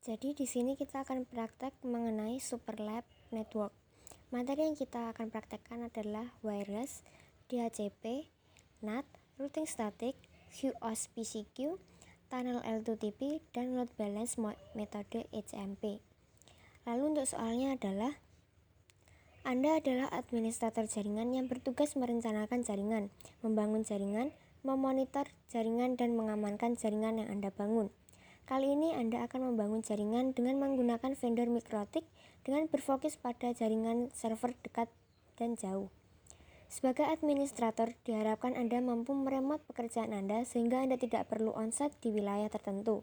Jadi di sini kita akan praktek mengenai Superlab Network. Materi yang kita akan praktekkan adalah wireless, DHCP, NAT, routing static, QoS PCQ, tunnel L2TP, dan load balance metode HMP. Lalu untuk soalnya adalah Anda adalah administrator jaringan yang bertugas merencanakan jaringan, membangun jaringan, memonitor jaringan, dan mengamankan jaringan yang Anda bangun. Kali ini Anda akan membangun jaringan dengan menggunakan vendor mikrotik dengan berfokus pada jaringan server dekat dan jauh. Sebagai administrator, diharapkan Anda mampu meremot pekerjaan Anda sehingga Anda tidak perlu onsite di wilayah tertentu.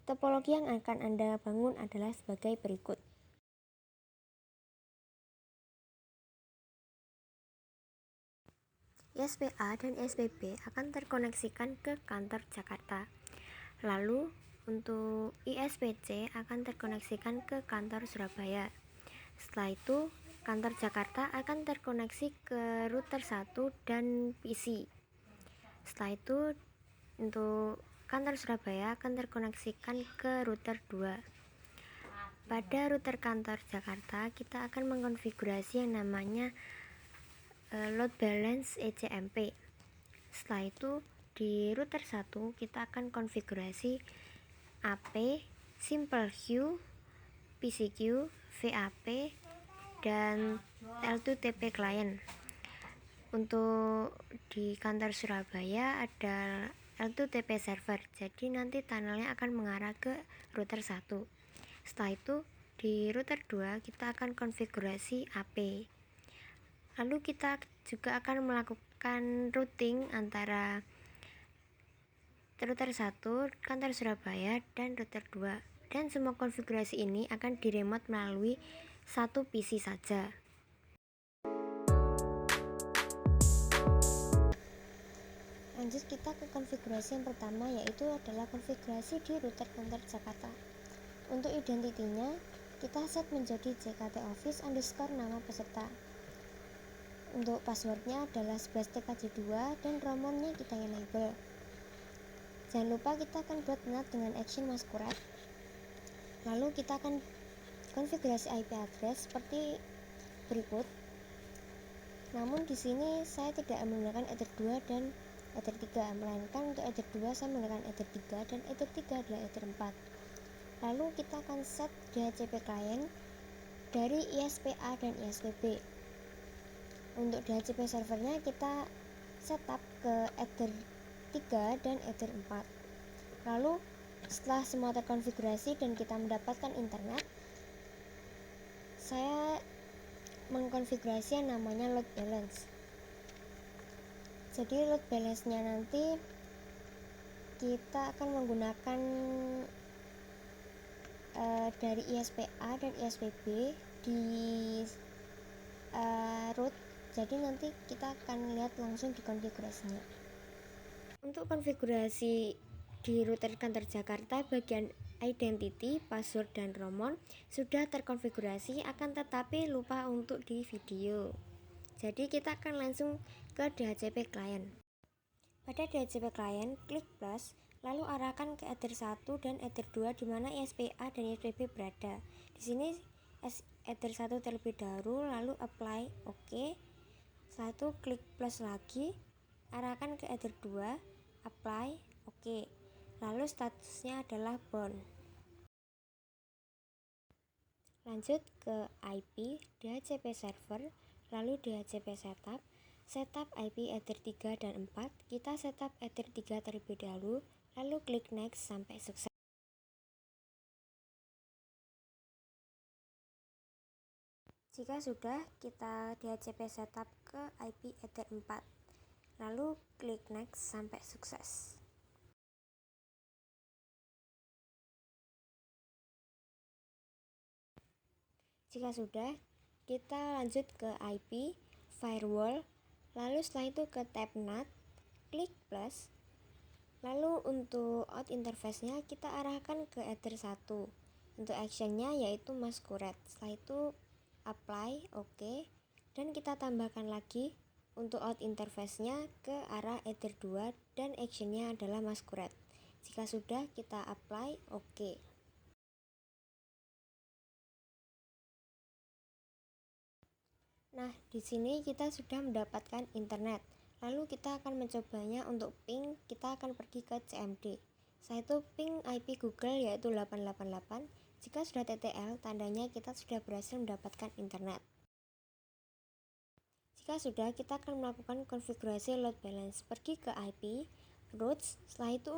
Topologi yang akan Anda bangun adalah sebagai berikut. ISPA dan ISPB akan terkoneksikan ke kantor Jakarta. Lalu untuk ISPC akan terkoneksikan ke kantor Surabaya. Setelah itu kantor Jakarta akan terkoneksi ke router 1 dan PC. Setelah itu untuk kantor Surabaya akan terkoneksikan ke router 2. Pada router kantor Jakarta kita akan mengkonfigurasi yang namanya load balance HMP. Setelah itu di router 1 kita akan konfigurasi AP, Simple Queue, PCQ, VAP, dan L2TP client. Untuk di kantor Surabaya ada L2TP server, jadi nanti tunnelnya akan mengarah ke router 1. Setelah itu di router 2 kita akan konfigurasi AP. Lalu kita juga akan melakukan routing antara router 1, kantor Surabaya, dan router 2. Dan semua konfigurasi ini akan diremote melalui satu PC saja. Lanjut kita ke konfigurasi yang pertama, yaitu adalah konfigurasi di router kantor Jakarta. Untuk identitinya kita set menjadi JKT Office _ nama peserta. Untuk passwordnya adalah 11TKJ2 dan romonnya kita enable. Jangan lupa kita akan buat NAT dengan action masquerade. Lalu kita akan konfigurasi IP address seperti berikut. Namun di sini saya tidak menggunakan Ether 2 dan Ether 3, melainkan untuk Ether 2 saya menggunakan Ether 3 dan Ether 3 adalah Ether 4. Lalu kita akan set DHCP client dari ISPA dan ISPB. Untuk DHCP servernya kita setup ke Ether 3 dan Ether 4. Lalu setelah semua terkonfigurasi dan kita mendapatkan internet, saya mengkonfigurasi yang namanya load balance. Jadi load balance-nya nanti kita akan menggunakan dari ISPA dan ISPB di root. Jadi nanti kita akan lihat langsung di konfigurasinya. Untuk konfigurasi di router kantor Jakarta, bagian identity, password, dan romon sudah terkonfigurasi, akan tetapi lupa untuk di video. Jadi kita akan langsung ke DHCP client. Pada DHCP client, klik plus, lalu arahkan ke Ether 1 dan Ether 2 di mana ISPA dan ISPB berada. Di sini Ether 1 terlebih dahulu, lalu apply OK. Setelah itu klik plus lagi, arahkan ke Ether 2, apply OK. Lalu statusnya adalah bound. Lanjut ke IP, DHCP server, lalu DHCP setup IP Ether 3 dan 4. Kita setup Ether 3 terlebih dahulu, lalu klik next sampai sukses. Jika sudah, kita DHCP setup ke IP Ether 4, lalu klik next sampai sukses. Jika sudah, kita lanjut ke IP, firewall, lalu setelah itu ke tab NAT, klik plus, lalu untuk out interface-nya kita arahkan ke Ether 1. Untuk action-nya yaitu masquerade. Setelah itu apply OK, dan kita tambahkan lagi untuk out interface-nya ke arah Ether 2 dan action-nya adalah masquerade. Jika sudah, kita apply OK. Nah, di sini kita sudah mendapatkan internet. Lalu kita akan mencobanya untuk ping, kita akan pergi ke CMD. Setelah itu ping IP Google yaitu 888. Jika sudah TTL, tandanya kita sudah berhasil mendapatkan internet. Jika sudah, kita akan melakukan konfigurasi load balance. Pergi ke IP, routes, setelah itu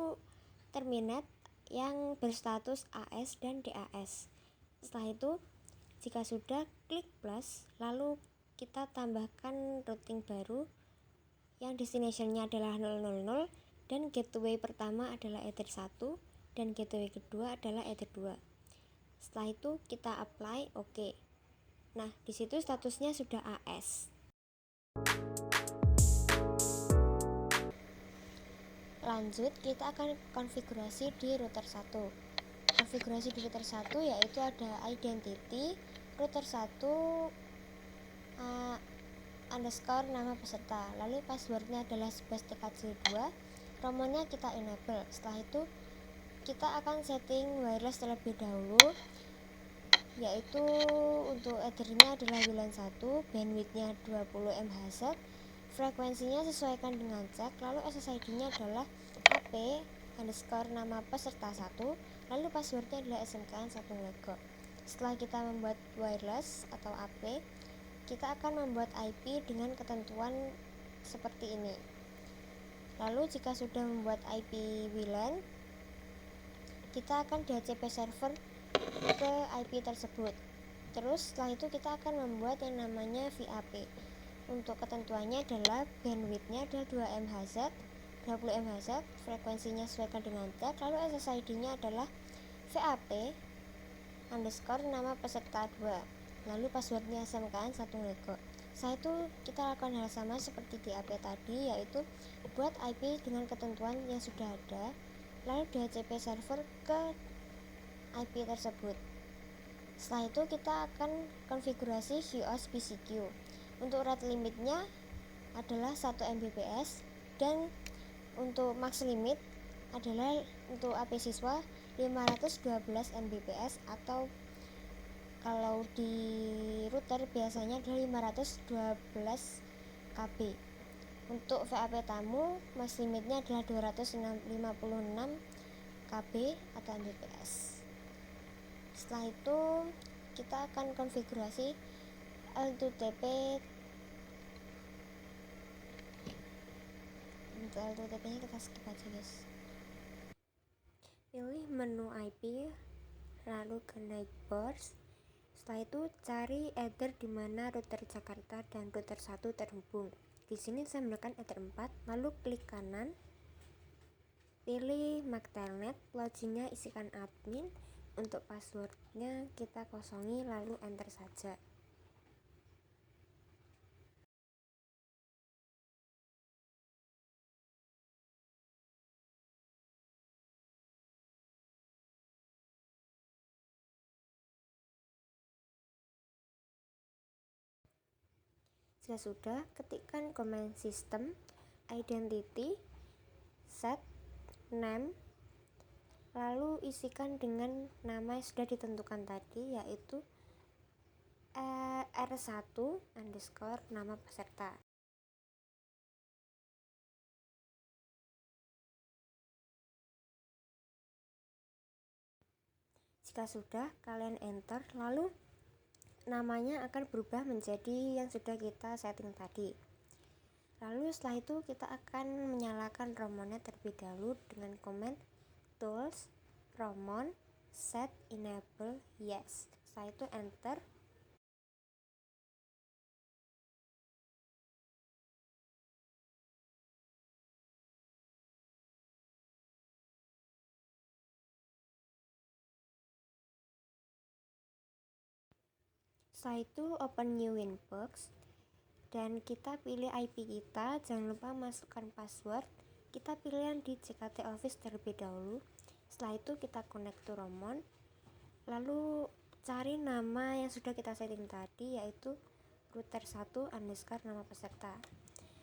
terminate yang berstatus AS dan DAS. Setelah itu, jika sudah, klik plus, lalu kita tambahkan routing baru yang destination-nya adalah 000 dan gateway pertama adalah Ether 1 dan gateway kedua adalah Ether 2. Setelah itu kita apply OK. Nah, disitu statusnya sudah AS. Lanjut, kita akan konfigurasi di router 1. Konfigurasi di router 1 yaitu ada identity, router 1 underscore nama peserta, lalu passwordnya adalah 11tkj2, romonnya kita enable. Setelah itu kita akan setting wireless terlebih dahulu, yaitu untuk ethernya adalah WLAN 1, bandwidthnya 20 MHz, frekuensinya sesuaikan dengan cek, lalu SSID-nya adalah AP underscore nama peserta 1, lalu passwordnya adalah SMKN 1 Lego. Setelah kita membuat wireless atau AP, kita akan membuat IP dengan ketentuan seperti ini. Lalu jika sudah membuat IP WLAN, kita akan DHCP server ke IP tersebut. Terus setelah itu kita akan membuat yang namanya VAP. Untuk ketentuannya adalah bandwidthnya adalah 2 MHz, 20 MHz, frekuensinya sesuaikan dengan cek, lalu SSID-nya adalah VAP underscore nama peserta 2. Lalu passwordnya SMKN 1 Lego. Setelah itu kita lakukan hal sama seperti di AP tadi, yaitu buat IP dengan ketentuan yang sudah ada, lalu DHCP server ke IP tersebut. Setelah itu kita akan konfigurasi QoS PCQ. Untuk rate limitnya adalah 1 Mbps dan untuk max limit adalah untuk AP siswa 512 Mbps atau kalau di router biasanya adalah 512 KB. Untuk VAP tamu, max limitnya adalah 256 KB atau Mbps. Setelah itu kita akan konfigurasi L2TP. Untuk L2TP-nya kita skip aja, guys. Pilih menu IP, lalu ke neighbors. Setelah itu cari ether di mana router Jakarta dan router 1 terhubung. Di sini saya menggunakan ether 4, lalu klik kanan, pilih MAC Telnet, loginnya isikan admin, untuk passwordnya kita kosongi lalu enter saja. Jika sudah, ketikkan command system, identity, set, name, lalu isikan dengan nama yang sudah ditentukan tadi, yaitu R1 underscore nama peserta. Jika sudah, kalian enter, lalu namanya akan berubah menjadi yang sudah kita setting tadi. Lalu setelah itu kita akan menyalakan romonnya terlebih dahulu dengan command tools romon set enable yes. Setelah itu enter. Setelah itu open new winbox dan kita pilih IP kita, jangan lupa masukkan password. Kita pilih yang di JKT Office terlebih dahulu. Setelah itu kita connect to Romon, lalu cari nama yang sudah kita setting tadi, yaitu router 1 underscore nama peserta.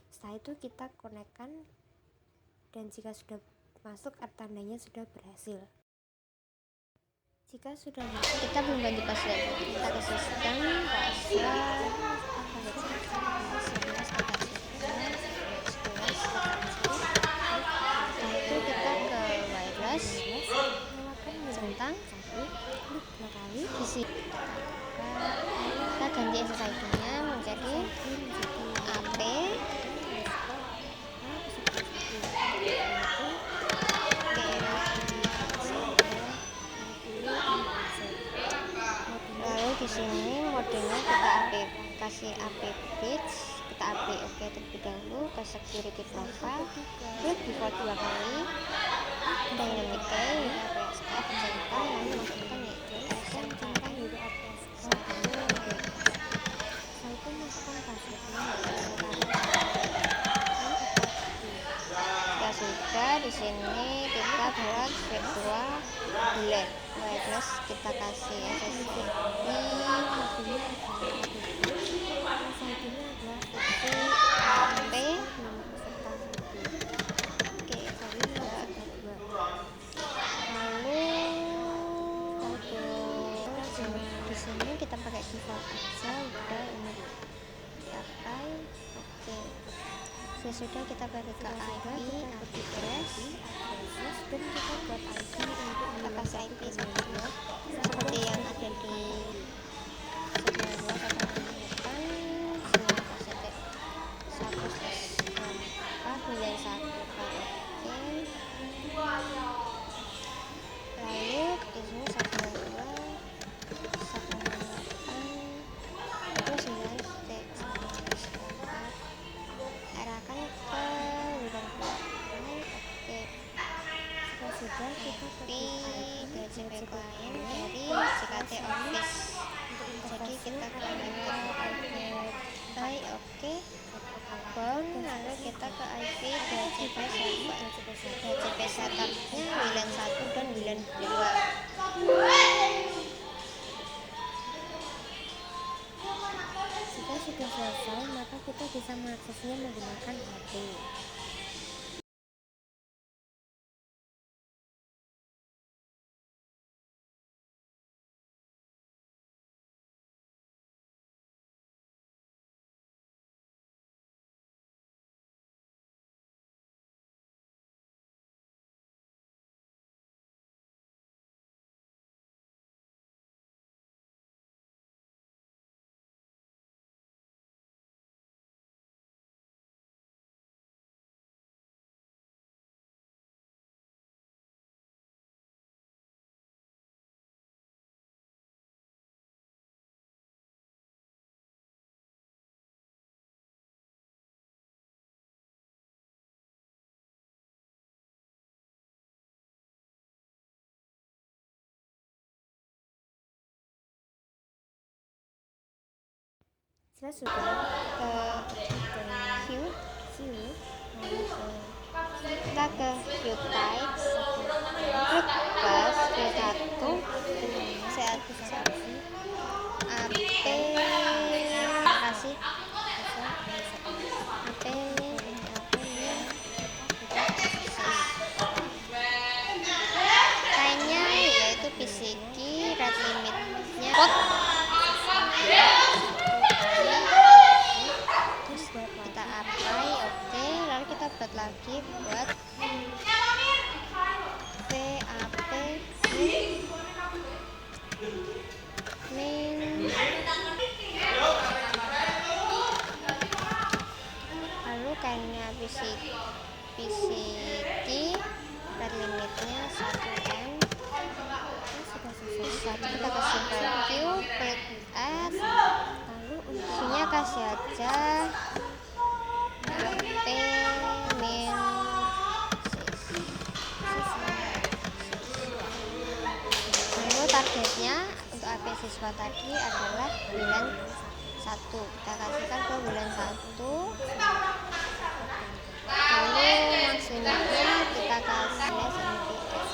Setelah itu kita connectkan, dan jika sudah masuk tandanya sudah berhasil. Jika sudah masuk, kita belum ganti password, kita ke sistem, password Setelah itu kita ke wireless, centang di sini kita ganti SSID-nya menjadi AP. Lalu di sini modenya kita kasih AP bits, kita AP oke terlebih dahulu, ke security profile, klik default 2 kali, dynamic key, APSF centang, lalu masukkan SM centang, ya sudah. Di sini kita buat virtual bulan wireless, kita kasih SSID AP. Lalu di sini kita pakai default aja, udah ini diapain. Oke, sesudah kita balik ke IP address dan kita buat IP untuk kita kasih IP saja seperti yang ada di sebelah bawah. Lalu di sini 192.168 arahkan ke sudah kita DCP klien dari JKT Office, jadi kita by oke bound, lalu kita ke IP DCP setupnya WLAN 1 dan WLAN 2. Jika sudah selesai, maka kita bisa mengaksesnya menggunakan HP. Saya sudah ke Q, kita ke Q types, klik plus Q1, saya AP kasih AP lainnya yaitu PCK, rate limitnya kita apply, oke. Lalu kita buat lagi buat VAP min, lalu kainnya PCK rate limitnya 1M. Kita kasih value klik add, lalu isinya kasih aja AP min 6. Lalu targetnya untuk AP siswa tadi adalah bulan 1, kita kasihkan ke bulan 1. Lalu maksimumnya kita kasih SMPS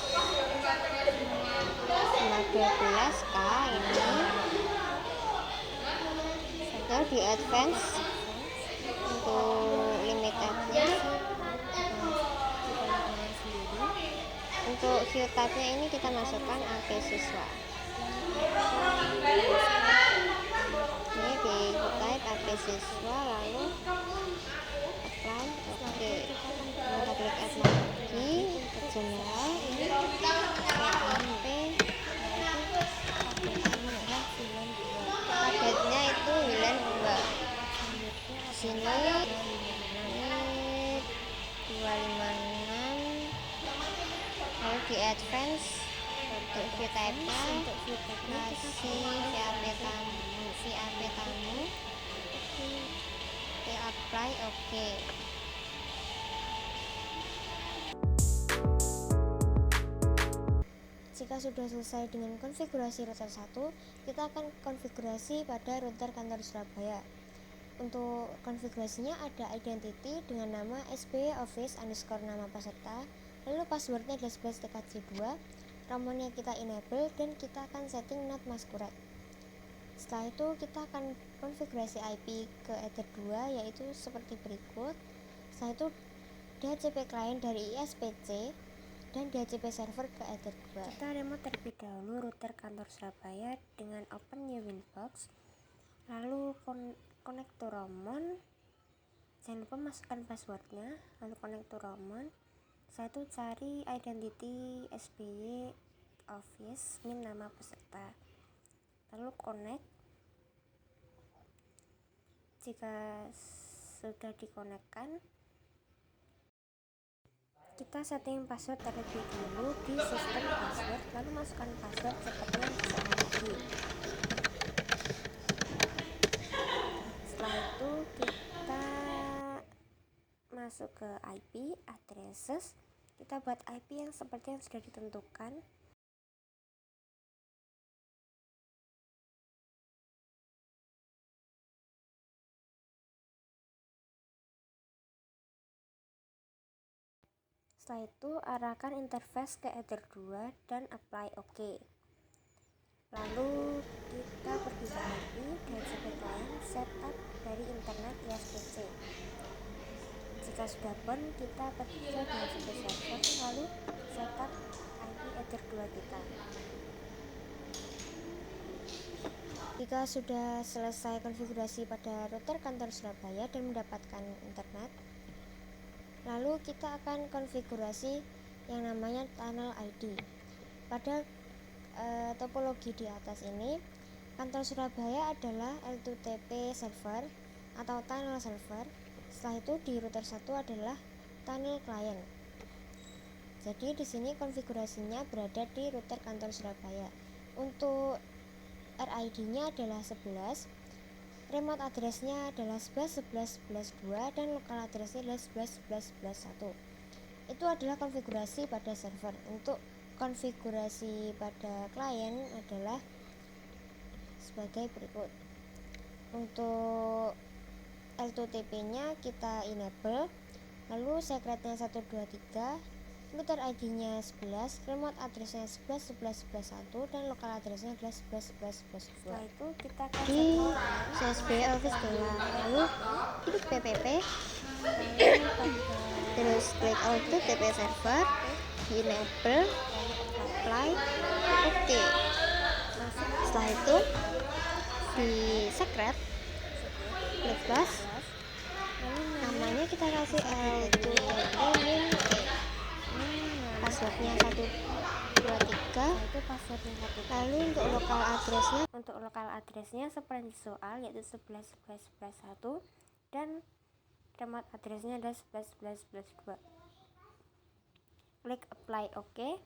12K ini. Lalu di advance untuk limitednya, untuk view type-nya ini kita masukkan AP siswa. Ini di view type KB siswa, lalu apply, oke. Kita klik add lagi ke general, ini sampai targetnya itu wilayah 2. Sini ini 256, lalu di advance untuk view type kasih VAP tamu, oke, apply, oke. Jika sudah selesai dengan konfigurasi router 1, kita akan konfigurasi pada router kantor Surabaya. Untuk konfigurasinya ada identity dengan nama SBY Office _ nama peserta, lalu passwordnya adalah 11TKJ2, romonnya kita enable, dan kita akan setting NAT masquerade. Setelah itu kita akan konfigurasi IP ke Ether 2, yaitu seperti berikut. Setelah itu DHCP client dari ISPC dan DHCP server ke Ether 2. Kita remote terlebih dahulu router kantor Surabaya dengan open new winbox, lalu connect to Roamon, jangan lupa masukkan passwordnya, lalu connect to Roamon. Setelah itu cari identity SBY Office min nama peserta, lalu connect. Jika sudah dikonekkan, kita setting password terlebih dahulu di sistem password, lalu masukkan password seperti yang disediakan tadi. Setelah itu kita masuk ke IP addresses, kita buat IP yang seperti yang sudah ditentukan. Setelah itu arahkan interface ke Ether 2 dan apply OK. Lalu kita pergi ke IP DHCP client, setup dari internet ISPC. Jika sudah pun, kita pergi ke DHCP server, lalu setup IP Ether 2 kita. Jika sudah selesai konfigurasi pada router kantor Surabaya dan mendapatkan internet, lalu kita akan konfigurasi yang namanya tunnel ID. Pada topologi di atas ini, kantor Surabaya adalah L2TP server atau tunnel server. Setelah itu di router 1 adalah tunnel client. Jadi di sini konfigurasinya berada di router kantor Surabaya. Untuk RID-nya adalah 11, remote address-nya adalah 11.11.11.2, dan local address-nya adalah 11.11.11.1. Itu adalah konfigurasi pada server. Untuk konfigurasi pada klien adalah sebagai berikut. Untuk L2TP-nya kita enable, lalu secret-nya 123, router ID-nya 11, remote address-nya 11.11.11.1, dan local address-nya adalah 11.11.11.2. Setelah itu kita di SBY Office doang, lalu klik PPP, terus klik L2TP server, enable, apply, oke. Setelah itu di secret klik plus, namanya kita kasih L2TP, passwordnya 123, lalu untuk lokal addressnya seperti soal, yaitu 11.11.11.1, dan remote addressnya adalah 11.11.11.2. Klik apply OK.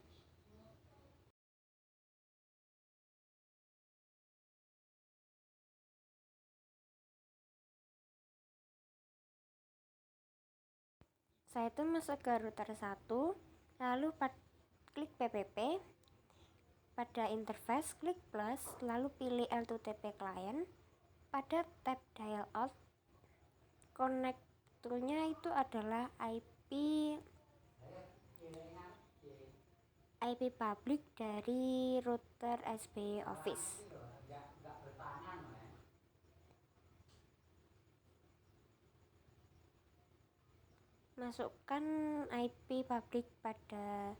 Saya itu masuk ke router 1, lalu klik PPP, pada interface klik plus, lalu pilih L2TP client, pada tab dial out, konektornya itu adalah IP public dari router SBY Office. Masukkan IP public pada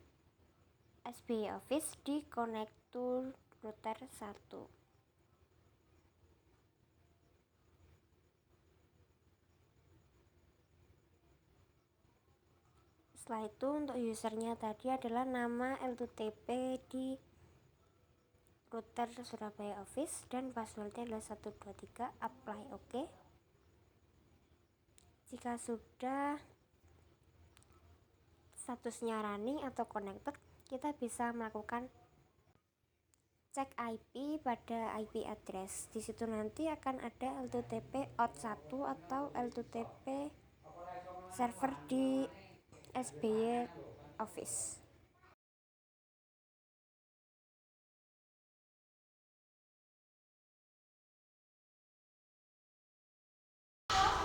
SBY Office di konektor router 1. Setelah itu untuk usernya tadi adalah nama L2TP di router Surabaya Office dan passwordnya adalah 123, apply OK. Jika sudah statusnya running atau connected, kita bisa melakukan cek IP pada IP address. Di situ nanti akan ada L2TP out1 atau L2TP server di SBY Office.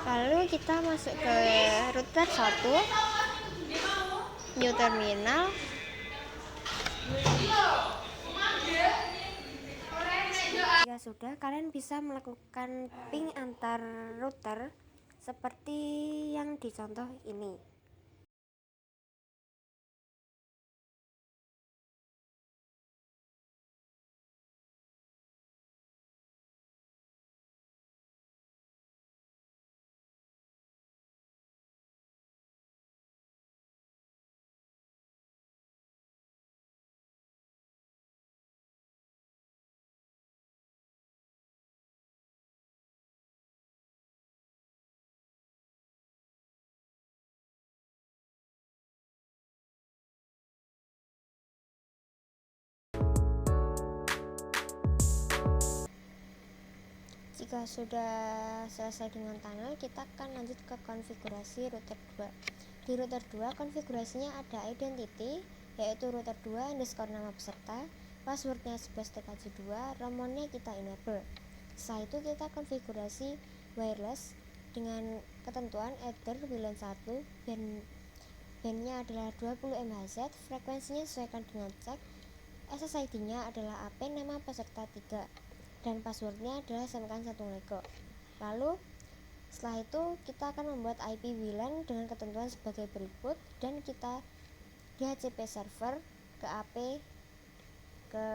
Lalu kita masuk ke router 1, new terminal. Jika sudah, kalian bisa melakukan ping antar router seperti yang di contoh ini. Jika sudah selesai dengan tunnel, kita akan lanjut ke konfigurasi router 2. Di router 2, konfigurasinya ada identity, yaitu router 2 underscore nama peserta, passwordnya 11tkg2, romonnya kita enable. Setelah itu kita konfigurasi wireless dengan ketentuan ether WLAN 1, bandnya adalah 20 MHz, frekuensinya sesuaikan dengan cek, SSID-nya adalah AP, nama peserta 3. Dan passwordnya adalah samakan 1 lego. Lalu setelah itu kita akan membuat IP WLAN dengan ketentuan sebagai berikut, dan kita DHCP server ke AP ke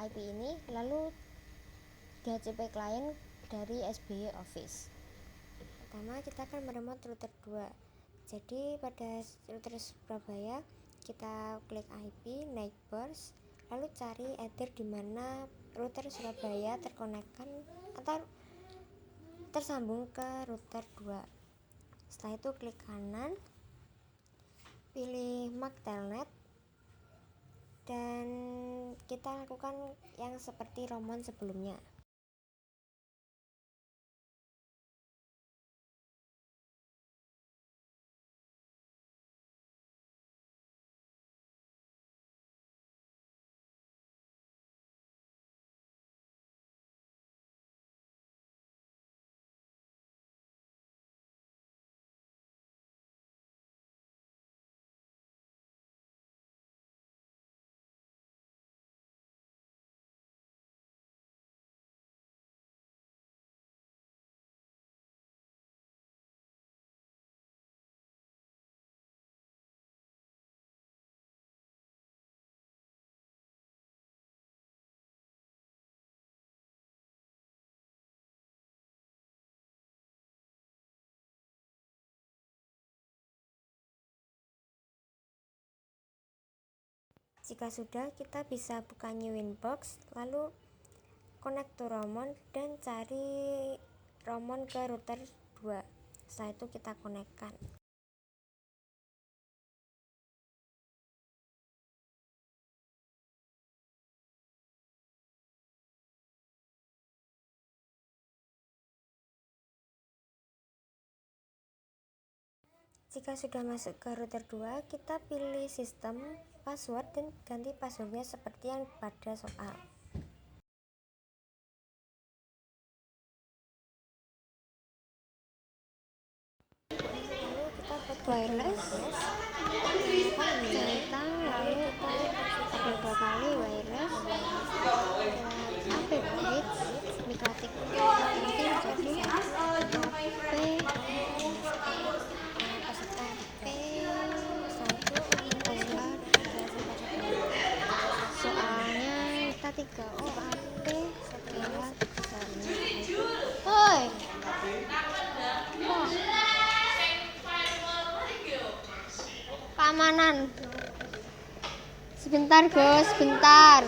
IP ini, lalu DHCP client dari SBY Office. Pertama kita akan meremote router 2. Jadi pada router Surabaya kita klik IP neighbors, lalu cari ether di mana router Surabaya terkonekkan atau tersambung ke router 2. Setelah itu klik kanan, pilih MAC Telnet, dan kita lakukan yang seperti romon sebelumnya. Jika sudah, kita bisa buka new inbox, lalu connect to romon dan cari romon ke router 2. Setelah itu kita konekkan. Jika sudah masuk ke router 2, kita pilih sistem, password, dan ganti passwordnya seperti yang pada soal. Lalu kita buat wireless, centang, lalu kita double kali wireless, update bridge, diketik nanti jadi AP peserta P1 untuk soalnya kita 3 AP setelah Oi keamanan. Sebentar, Gus, sebentar.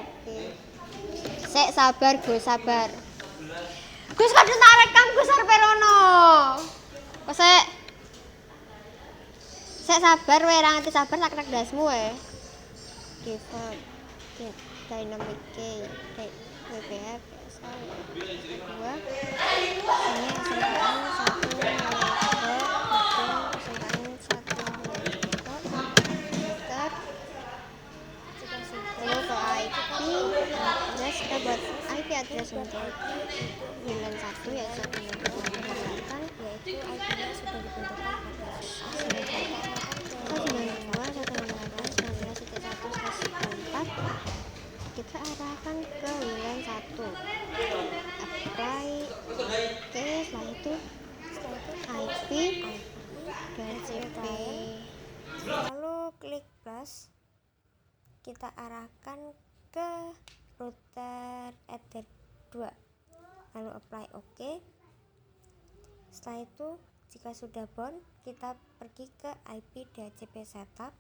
Oke. Sik sabar, Gus, sabar. Gus kadung tak rekam Gus arep rono. Kok sik. Sik sabar wae, ra nganti sabar tak krek dasmu wae. Default dynamic key WPF kedua ini persentaan 1 meter lalu ke IP address kita buat IP address untuk WLAN 1 yaitu 192.168 yaitu IP-nya sudah ditentukan kita arahkan ke WLAN 1 apply setelah itu IP dan CP lalu klik plus kita arahkan ke router ether 2 lalu apply OK. Setelah itu jika sudah bound kita pergi ke IP DHCP setup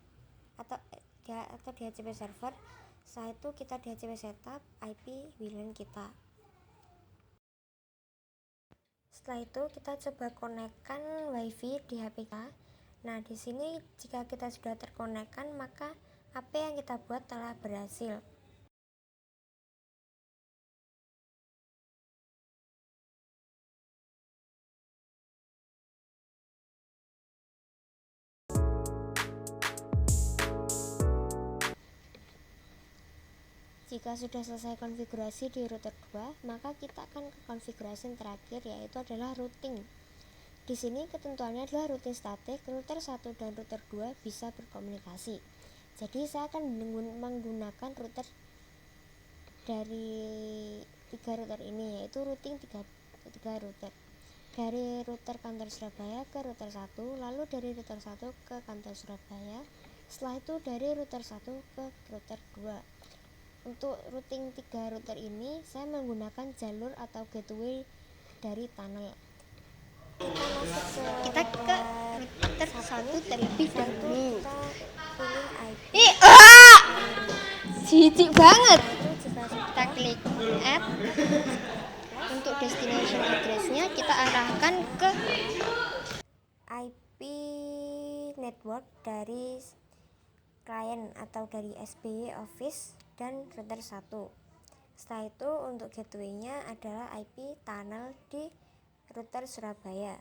atau DHCP server. Setelah itu kita DHCP setup IP WLAN kita. Setelah itu kita coba konekkan WiFi di HP kita. Nah, di sini jika kita sudah terkonekkan maka apa yang kita buat telah berhasil. Jika sudah selesai konfigurasi di router 2, maka kita akan ke konfigurasi terakhir yaitu adalah routing. Di sini ketentuannya adalah routing statik, router 1 dan router 2 bisa berkomunikasi. Jadi saya akan menggunakan router dari 3 router ini yaitu routing 3 router. Dari router kantor Surabaya ke router 1, lalu dari router 1 ke kantor Surabaya. Setelah itu dari router 1 ke router 2. Untuk routing 3 router ini saya menggunakan jalur atau gateway dari tunnel. Kita ke router 1 terlebih dahulu. Jijik banget. Kita klik add. Untuk destination address-nya kita arahkan ke IP network dari klien atau dari SBY Office dan router 1. Setelah itu untuk gateway-nya adalah IP tunnel di router Surabaya.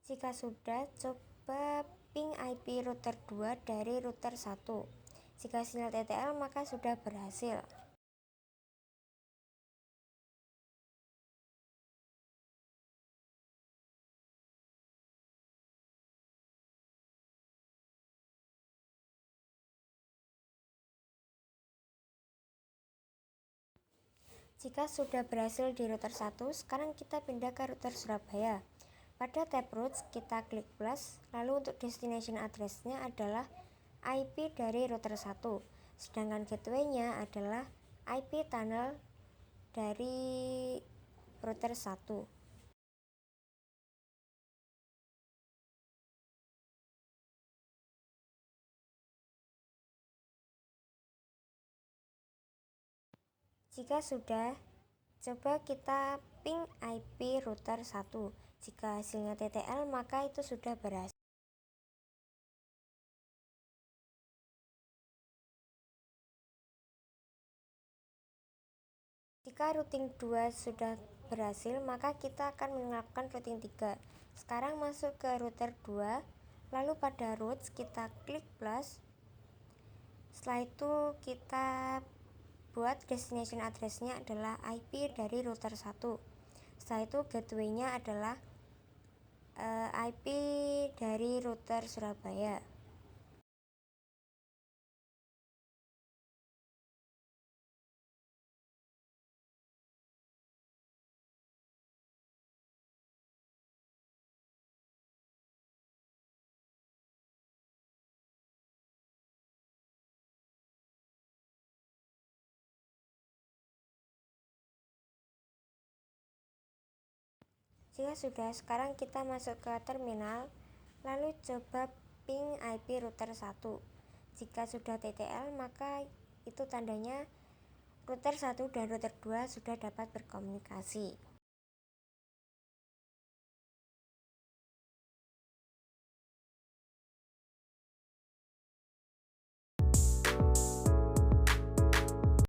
Jika sudah, coba ping IP router 2 dari router 1. Jika sinyal TTL maka sudah berhasil. Jika sudah berhasil di router 1, sekarang kita pindah ke router Surabaya. Pada tab routes kita klik plus, lalu untuk destination address-nya adalah IP dari router 1, sedangkan gateway-nya adalah IP tunnel dari router 1. Jika sudah, coba kita ping IP router 1. Jika hasilnya TTL maka itu sudah berhasil. Jika routing 2 sudah berhasil, maka kita akan melakukan routing 3. Sekarang masuk ke router 2, lalu pada routes kita klik plus. Setelah itu kita buat destination address-nya adalah IP dari router 1. Setelah itu gateway-nya adalah IP dari router Surabaya. Jika sudah, sekarang kita masuk ke terminal, lalu coba ping IP router 1. Jika sudah TTL, maka itu tandanya router 1 dan router 2 sudah dapat berkomunikasi.